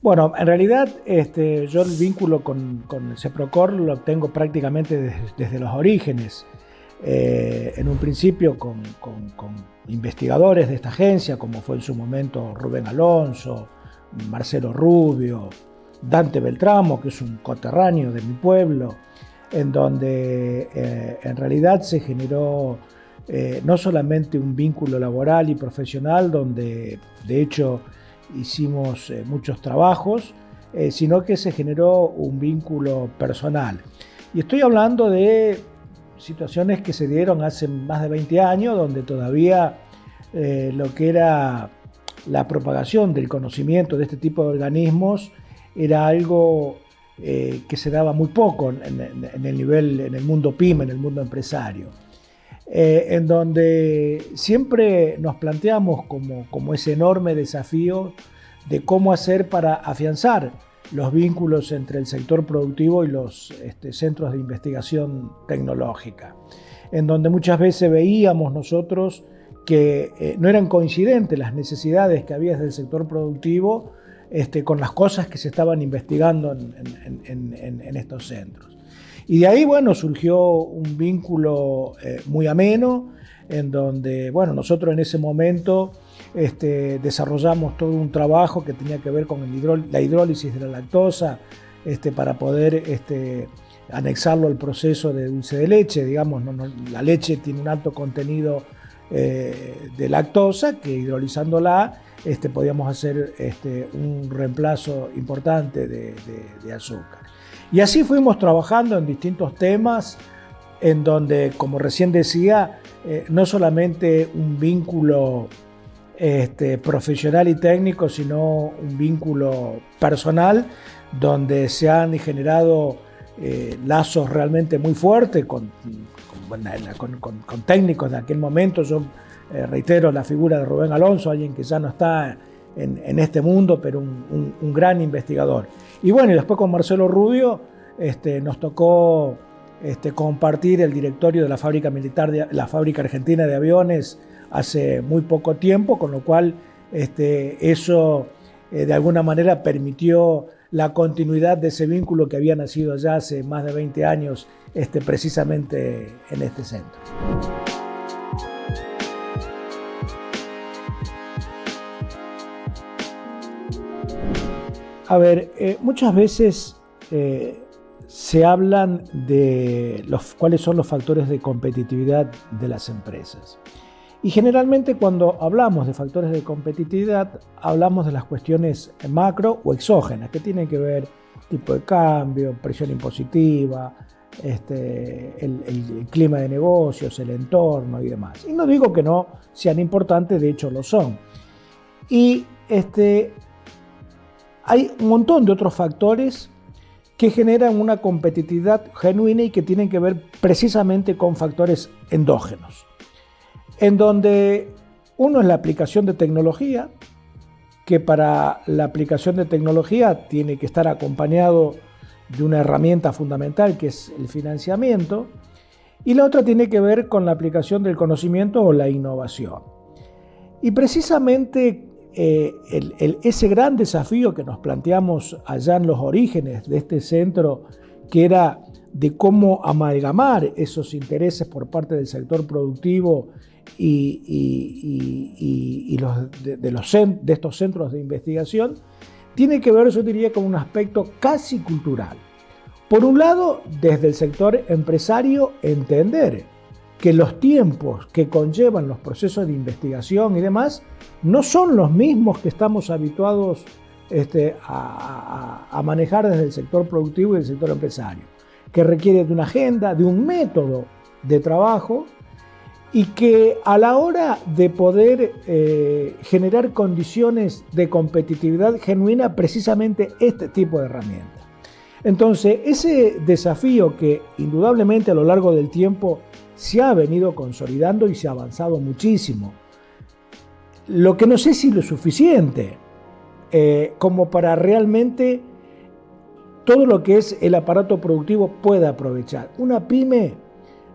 Bueno, en realidad yo el vínculo con el CEPROCOR lo tengo prácticamente desde los orígenes. En un principio con investigadores de esta agencia, como fue en su momento Rubén Alonso, Marcelo Rubio, Dante Beltramo, que es un coterráneo de mi pueblo, en donde en realidad se generó no solamente un vínculo laboral y profesional, donde de hecho hicimos muchos trabajos, sino que se generó un vínculo personal. Y estoy hablando de situaciones que se dieron hace más de 20 años, donde todavía lo que era la propagación del conocimiento de este tipo de organismos era algo que se daba muy poco en el nivel, en el mundo PYME, en el mundo empresario. En donde siempre nos planteamos como ese enorme desafío de cómo hacer para afianzar los vínculos entre el sector productivo y los centros de investigación tecnológica, en donde muchas veces veíamos nosotros que no eran coincidentes las necesidades que había desde el sector productivo con las cosas que se estaban investigando en estos centros. Y de ahí, bueno, surgió un vínculo muy ameno, en donde, bueno, nosotros en ese momento desarrollamos todo un trabajo que tenía que ver con la hidrólisis de la lactosa, para poder anexarlo al proceso de dulce de leche. Digamos, la leche tiene un alto contenido de lactosa, que hidrolizándola podíamos hacer un reemplazo importante de azúcar. Y así fuimos trabajando en distintos temas, en donde, como recién decía, no solamente un vínculo profesional y técnico, sino un vínculo personal, donde se han generado lazos realmente muy fuertes con técnicos de aquel momento. Yo reitero la figura de Rubén Alonso, alguien que ya no está en este mundo, pero un gran investigador. Y bueno, y después con Marcelo Rubio nos tocó compartir el directorio de la fábrica militar, la fábrica argentina de aviones, hace muy poco tiempo, con lo cual eso de alguna manera permitió la continuidad de ese vínculo que había nacido allá hace más de 20 años, precisamente en este centro. A ver, muchas veces se hablan de cuáles son los factores de competitividad de las empresas. Y generalmente cuando hablamos de factores de competitividad, hablamos de las cuestiones macro o exógenas, que tienen que ver tipo de cambio, presión impositiva, el clima de negocios, el entorno y demás. Y no digo que no sean importantes, de hecho lo son. Y hay un montón de otros factores que generan una competitividad genuina y que tienen que ver precisamente con factores endógenos, en donde uno es la aplicación de tecnología, que para la aplicación de tecnología tiene que estar acompañado de una herramienta fundamental que es el financiamiento, y la otra tiene que ver con la aplicación del conocimiento o la innovación. Y precisamente ese gran desafío que nos planteamos allá en los orígenes de este centro, que era de cómo amalgamar esos intereses por parte del sector productivo y de estos centros de investigación, tiene que ver, yo diría, con un aspecto casi cultural. Por un lado, desde el sector empresario, entender que los tiempos que conllevan los procesos de investigación y demás no son los mismos que estamos habituados a manejar desde el sector productivo y el sector empresario, que requiere de una agenda, de un método de trabajo, y que a la hora de poder generar condiciones de competitividad genuina, precisamente este tipo de herramientas. Entonces, ese desafío que indudablemente a lo largo del tiempo se ha venido consolidando y se ha avanzado muchísimo. Lo que no sé si lo suficiente como para realmente todo lo que es el aparato productivo pueda aprovechar. Una pyme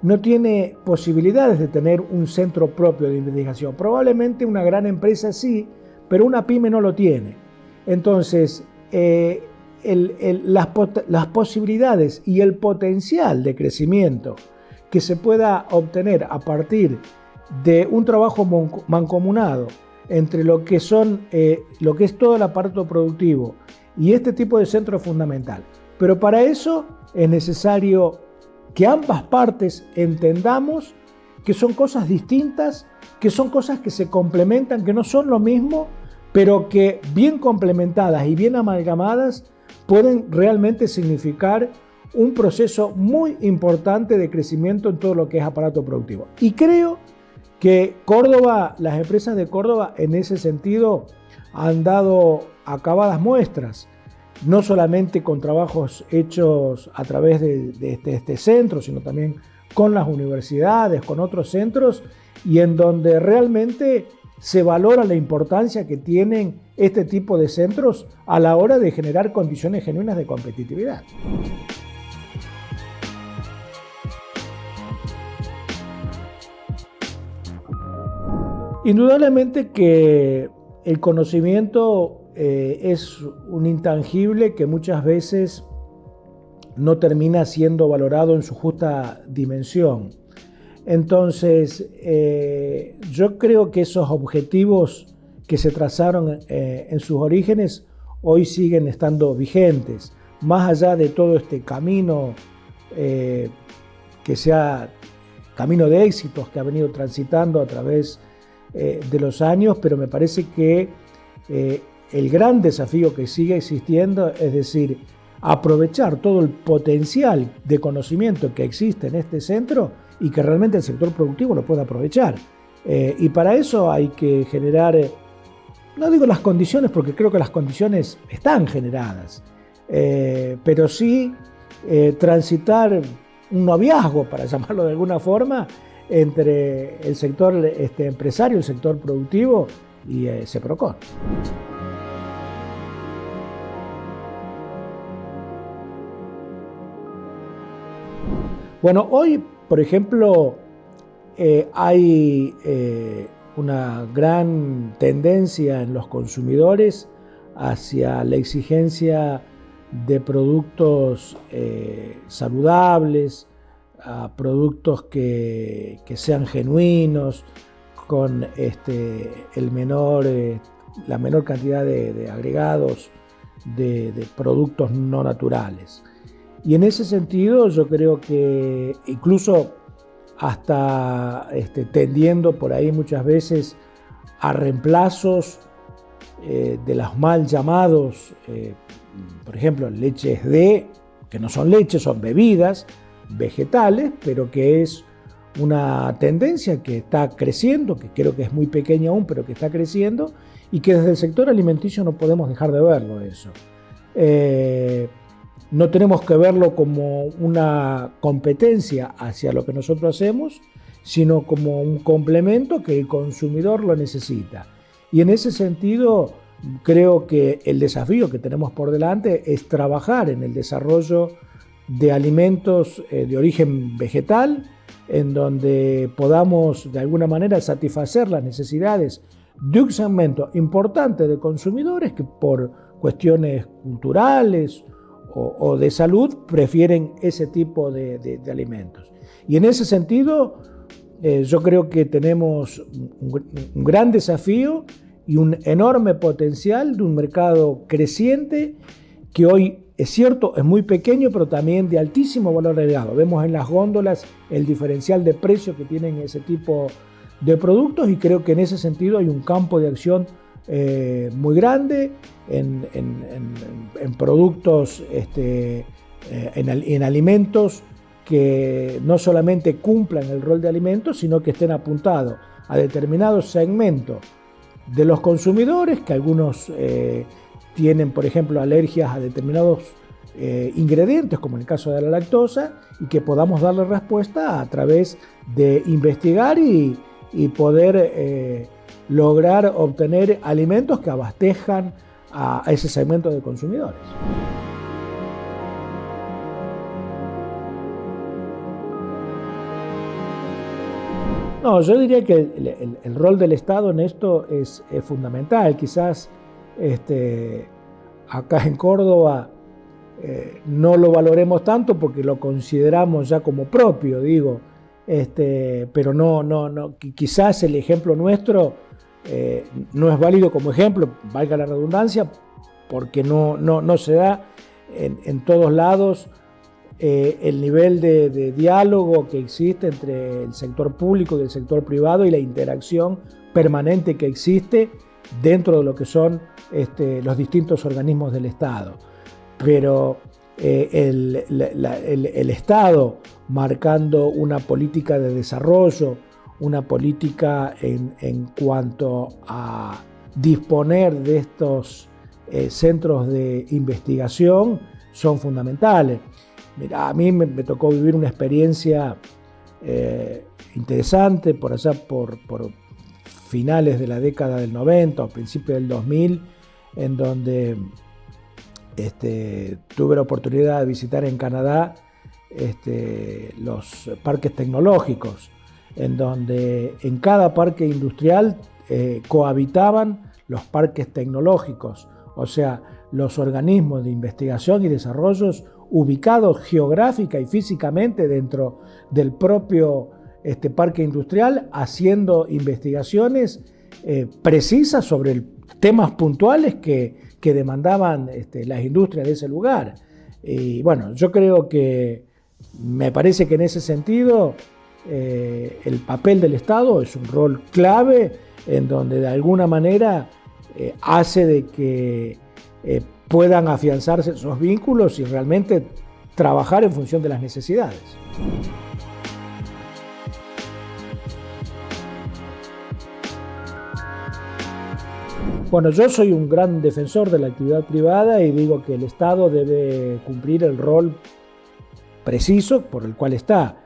no tiene posibilidades de tener un centro propio de investigación. Probablemente una gran empresa sí, pero una pyme no lo tiene. Entonces, las posibilidades y el potencial de crecimiento que se pueda obtener a partir de un trabajo mancomunado entre lo que es todo el aparato productivo y este tipo de centro es fundamental. Pero para eso es necesario que ambas partes entendamos que son cosas distintas, que son cosas que se complementan, que no son lo mismo, pero que bien complementadas y bien amalgamadas pueden realmente significar un proceso muy importante de crecimiento en todo lo que es aparato productivo. Y creo que Córdoba, las empresas de Córdoba en ese sentido han dado acabadas muestras, no solamente con trabajos hechos a través de este centro, sino también con las universidades, con otros centros, y en donde realmente se valora la importancia que tienen este tipo de centros a la hora de generar condiciones genuinas de competitividad. Indudablemente que el conocimiento es un intangible que muchas veces no termina siendo valorado en su justa dimensión. Entonces, yo creo que esos objetivos que se trazaron en sus orígenes hoy siguen estando vigentes, más allá de todo este camino que sea camino de éxitos que ha venido transitando a través de los años, pero me parece que el gran desafío que sigue existiendo, es decir, aprovechar todo el potencial de conocimiento que existe en este centro y que realmente el sector productivo lo pueda aprovechar. Y para eso hay que generar, no digo las condiciones porque creo que las condiciones están generadas, pero sí transitar un noviazgo, para llamarlo de alguna forma, entre el sector empresario, el sector productivo y CEPROCOR. Bueno, hoy, por ejemplo, hay una gran tendencia en los consumidores hacia la exigencia de productos saludables, a productos que sean genuinos, con la menor cantidad de agregados, de productos no naturales. Y en ese sentido yo creo que incluso hasta tendiendo por ahí muchas veces a reemplazos de los mal llamados, por ejemplo, leches que no son leches, son bebidas vegetales, pero que es una tendencia que está creciendo, que creo que es muy pequeña aún, pero que está creciendo, y que desde el sector alimenticio no podemos dejar de verlo eso. No tenemos que verlo como una competencia hacia lo que nosotros hacemos, sino como un complemento que el consumidor lo necesita. Y en ese sentido, creo que el desafío que tenemos por delante es trabajar en el desarrollo de alimentos de origen vegetal, en donde podamos de alguna manera satisfacer las necesidades de un segmento importante de consumidores que por cuestiones culturales o de salud prefieren ese tipo de alimentos. Y en ese sentido, yo creo que tenemos un gran desafío y un enorme potencial de un mercado creciente que hoy, es cierto, es muy pequeño, pero también de altísimo valor agregado. Vemos en las góndolas el diferencial de precio que tienen ese tipo de productos y creo que en ese sentido hay un campo de acción muy grande en productos, en alimentos que no solamente cumplan el rol de alimentos, sino que estén apuntados a determinados segmentos de los consumidores, que algunos tienen, por ejemplo, alergias a determinados ingredientes, como en el caso de la lactosa, y que podamos darle respuesta a través de investigar y poder lograr obtener alimentos que abastejan a ese segmento de consumidores. No, yo diría que el rol del Estado en esto es fundamental. Quizás acá en Córdoba no lo valoremos tanto porque lo consideramos ya como propio, digo, pero quizás el ejemplo nuestro no es válido como ejemplo, valga la redundancia, porque no se da en todos lados el nivel de diálogo que existe entre el sector público y el sector privado y la interacción permanente que existe dentro de lo que son los distintos organismos del Estado. Pero el Estado marcando una política de desarrollo, una política en cuanto a disponer de estos centros de investigación son fundamentales. Mira, a mí me tocó vivir una experiencia interesante por allá por finales de la década del 90 o principios del 2000, en donde tuve la oportunidad de visitar en Canadá los parques tecnológicos, en donde en cada parque industrial cohabitaban los parques tecnológicos, o sea, los organismos de investigación y desarrollos ubicados geográfica y físicamente dentro del propio parque industrial, haciendo investigaciones precisas sobre temas puntuales que demandaban las industrias de ese lugar. Y bueno, yo creo que me parece que en ese sentido el papel del Estado es un rol clave en donde de alguna manera hace de que puedan afianzarse esos vínculos y realmente trabajar en función de las necesidades. Bueno, yo soy un gran defensor de la actividad privada y digo que el Estado debe cumplir el rol preciso por el cual está.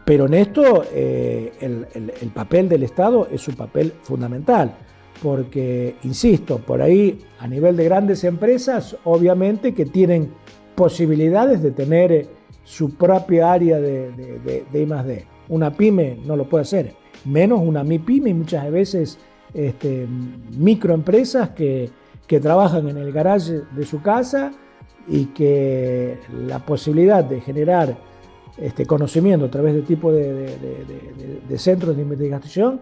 Pero en esto el papel del Estado es un papel fundamental, porque, insisto, por ahí a nivel de grandes empresas, obviamente que tienen posibilidades de tener su propia área de I+D. Una pyme no lo puede hacer, menos una MIPYME y muchas veces microempresas que trabajan en el garage de su casa y que la posibilidad de generar conocimiento a través de tipo de centros de investigación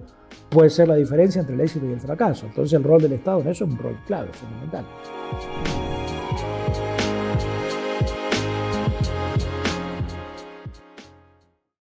puede ser la diferencia entre el éxito y el fracaso. Entonces el rol del Estado en eso es un rol clave, fundamental.